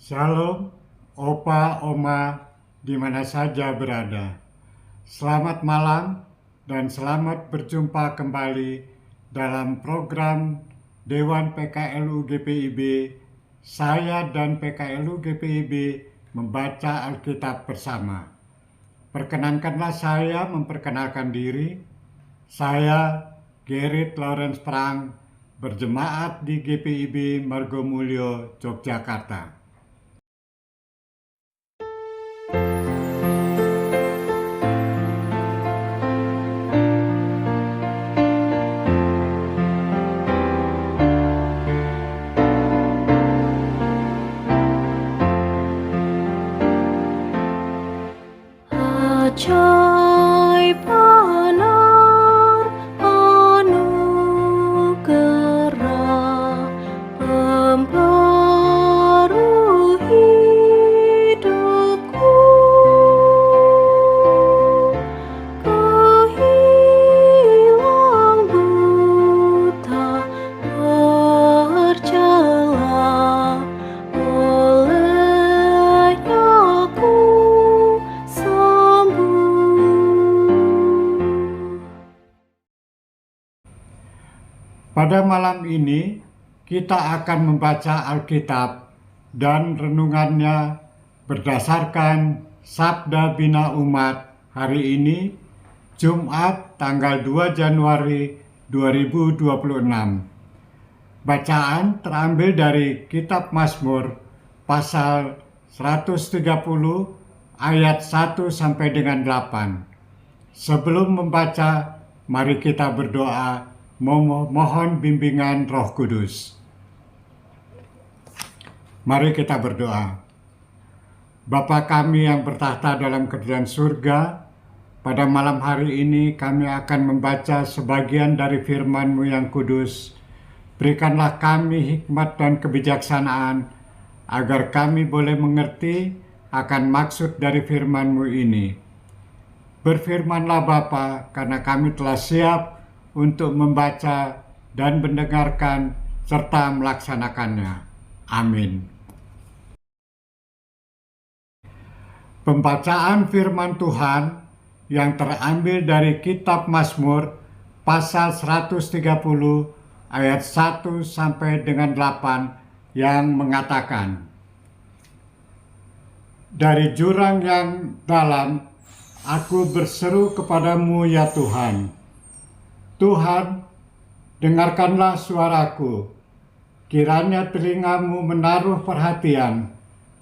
Shalom, Opa, Oma, di mana saja berada. Selamat malam dan selamat berjumpa kembali dalam program Dewan PKLU GPIB. Saya dan PKLU GPIB membaca Alkitab bersama. Perkenankanlah saya memperkenalkan diri. Saya Gerrit Lawrence Prang, berjemaat di GPIB Margomulyo, Yogyakarta. Ajaib benar anugerah membaru hidupku, kehilang buta berjalan, olehnya aku Pada malam ini kita akan membaca Alkitab dan renungannya berdasarkan Sabda Bina Umat hari ini, Jumat tanggal 2 Januari 2026. Bacaan terambil dari Kitab Mazmur pasal 130 ayat 1 sampai dengan 8. Sebelum membaca, mari kita berdoa memohon bimbingan Roh Kudus. Mari kita berdoa. Bapa kami yang bertahta dalam kerajaan surga, pada malam hari ini kami akan membaca sebagian dari firman-Mu yang kudus. Berikanlah kami hikmat dan kebijaksanaan, agar kami boleh mengerti akan maksud dari firman-Mu ini. Berfirmanlah Bapa, karena kami telah siap untuk membaca dan mendengarkan serta melaksanakannya. Amin. Pembacaan firman Tuhan yang terambil dari Kitab Mazmur pasal 130 ayat 1 sampai dengan 8 yang mengatakan, dari jurang yang dalam aku berseru kepadamu ya Tuhan. Tuhan, dengarkanlah suaraku. Kiranya telingamu menaruh perhatian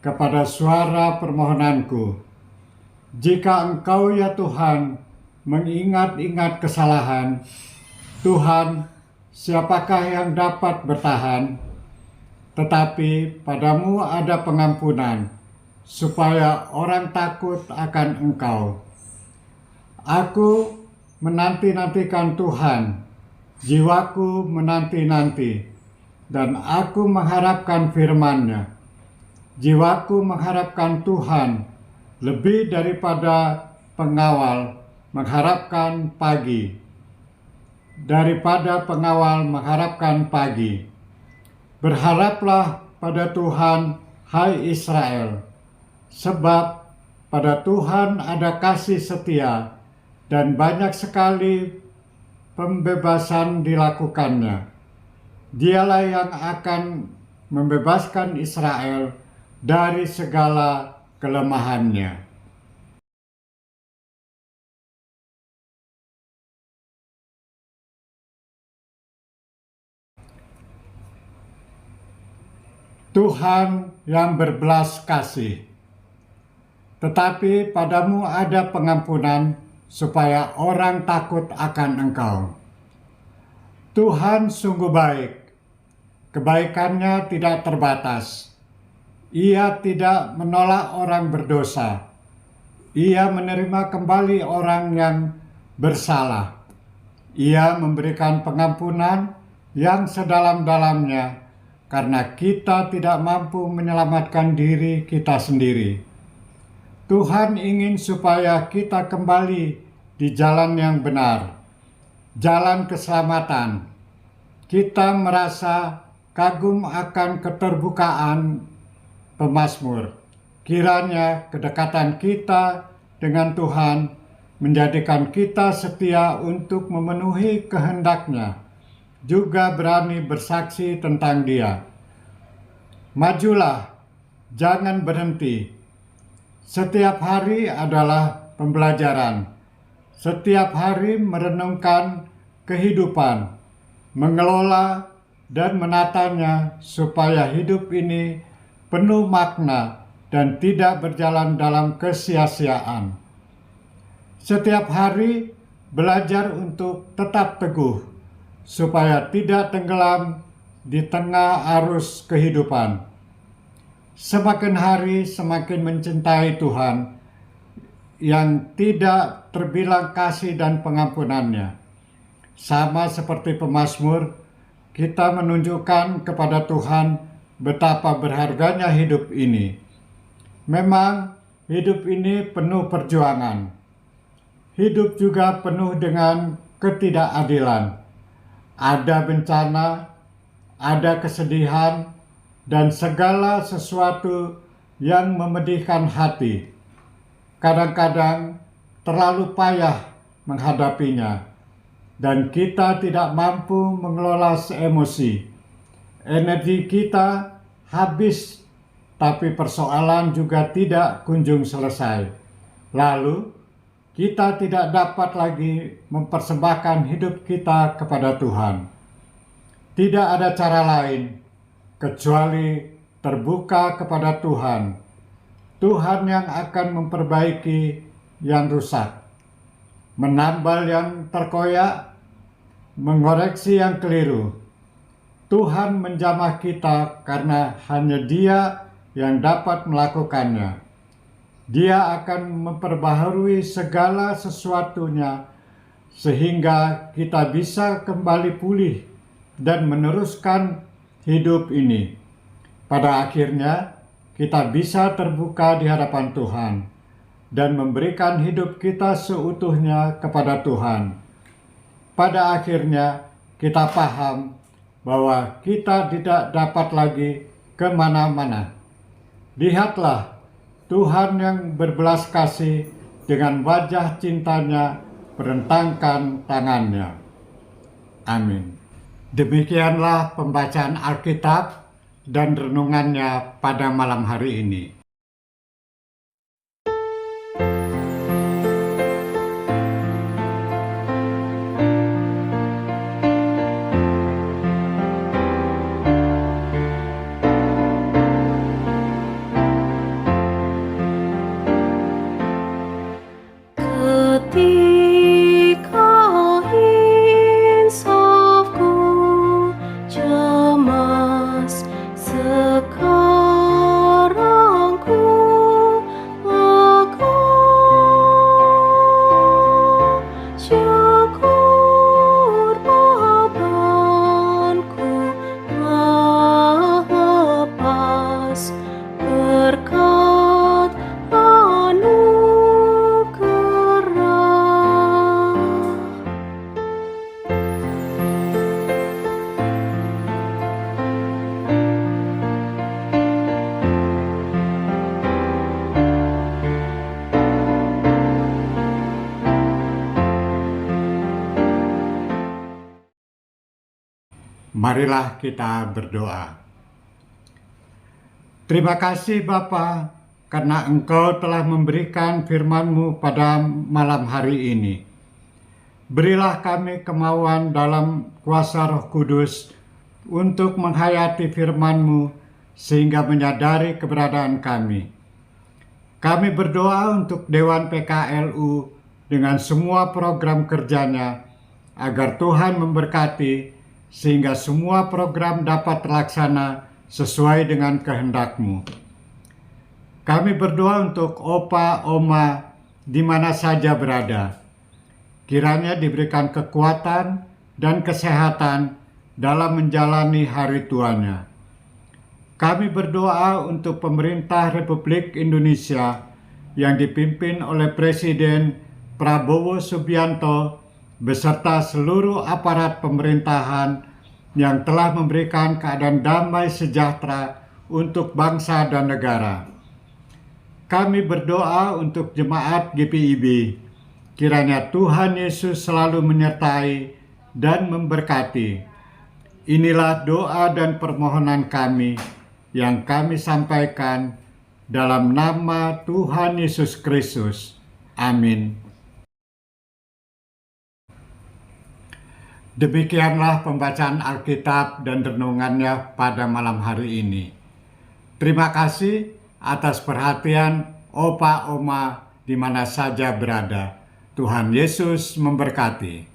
kepada suara permohonanku. Jika Engkau ya Tuhan mengingat-ingat kesalahan, Tuhan, siapakah yang dapat bertahan? Tetapi padamu ada pengampunan, supaya orang takut akan Engkau. Aku menanti-nantikan Tuhan, jiwaku menanti-nanti, dan aku mengharapkan firman-Nya. Jiwaku mengharapkan Tuhan, lebih daripada pengawal mengharapkan pagi. Daripada pengawal mengharapkan pagi. Berharaplah pada Tuhan, hai Israel, sebab pada Tuhan ada kasih setia, dan banyak sekali pembebasan dilakukannya. Dialah yang akan membebaskan Israel dari segala kelemahannya. Tuhan yang berbelas kasih, tetapi padamu ada pengampunan, supaya orang takut akan Engkau. Tuhan sungguh baik, kebaikannya tidak terbatas. Ia tidak menolak orang berdosa. Ia menerima kembali orang yang bersalah. Ia memberikan pengampunan yang sedalam-dalamnya, karena kita tidak mampu menyelamatkan diri kita sendiri. Tuhan ingin supaya kita kembali di jalan yang benar, jalan keselamatan. Kita merasa kagum akan keterbukaan pemazmur. Kiranya kedekatan kita dengan Tuhan menjadikan kita setia untuk memenuhi kehendak-Nya, juga berani bersaksi tentang Dia. Majulah, jangan berhenti. Setiap hari adalah pembelajaran. Setiap hari merenungkan kehidupan, mengelola dan menatanya supaya hidup ini penuh makna dan tidak berjalan dalam kesia-siaan. Setiap hari belajar untuk tetap teguh supaya tidak tenggelam di tengah arus kehidupan. Semakin hari semakin mencintai Tuhan yang tidak terbilang kasih dan pengampunannya. Sama seperti pemazmur, kita menunjukkan kepada Tuhan betapa berharganya hidup ini. Memang hidup ini penuh perjuangan. Hidup juga penuh dengan ketidakadilan. Ada bencana, ada kesedihan, dan segala sesuatu yang memedihkan hati. Kadang-kadang terlalu payah menghadapinya, dan kita tidak mampu mengelola emosi. Energi kita habis, tapi persoalan juga tidak kunjung selesai. Lalu, kita tidak dapat lagi mempersembahkan hidup kita kepada Tuhan. Tidak ada cara lain kecuali terbuka kepada Tuhan. Tuhan yang akan memperbaiki yang rusak, menambal yang terkoyak, mengoreksi yang keliru. Tuhan menjamah kita karena hanya Dia yang dapat melakukannya. Dia akan memperbaharui segala sesuatunya sehingga kita bisa kembali pulih dan meneruskan hidup ini. Pada akhirnya, kita bisa terbuka di hadapan Tuhan dan memberikan hidup kita seutuhnya kepada Tuhan. Pada akhirnya, kita paham bahwa kita tidak dapat lagi kemana-mana. Lihatlah Tuhan yang berbelas kasih dengan wajah cintanya merentangkan tangannya. Amin. Demikianlah pembacaan Alkitab dan renungannya pada malam hari ini. Ketika insafku cemas, sekarang ku lega. Syukur bebanku lepas berkat Marilah kita berdoa. Terima kasih Bapa, karena Engkau telah memberikan firman-Mu pada malam hari ini. Berilah kami kemauan dalam kuasa Roh Kudus untuk menghayati firman-Mu sehingga menyadari keberadaan kami. Kami berdoa untuk Dewan PKLU dengan semua program kerjanya, agar Tuhan memberkati sehingga semua program dapat terlaksana sesuai dengan kehendak-Mu. Kami berdoa untuk Opa, Oma, di mana saja berada. Kiranya diberikan kekuatan dan kesehatan dalam menjalani hari tuanya. Kami berdoa untuk pemerintah Republik Indonesia yang dipimpin oleh Presiden Prabowo Subianto beserta seluruh aparat pemerintahan yang telah memberikan keadaan damai sejahtera untuk bangsa dan negara. Kami berdoa untuk jemaat GPIB. Kiranya Tuhan Yesus selalu menyertai dan memberkati. Inilah doa dan permohonan kami yang kami sampaikan dalam nama Tuhan Yesus Kristus. Amin. Demikianlah pembacaan Alkitab dan renungannya pada malam hari ini. Terima kasih atas perhatian Opa Oma di mana saja berada. Tuhan Yesus memberkati.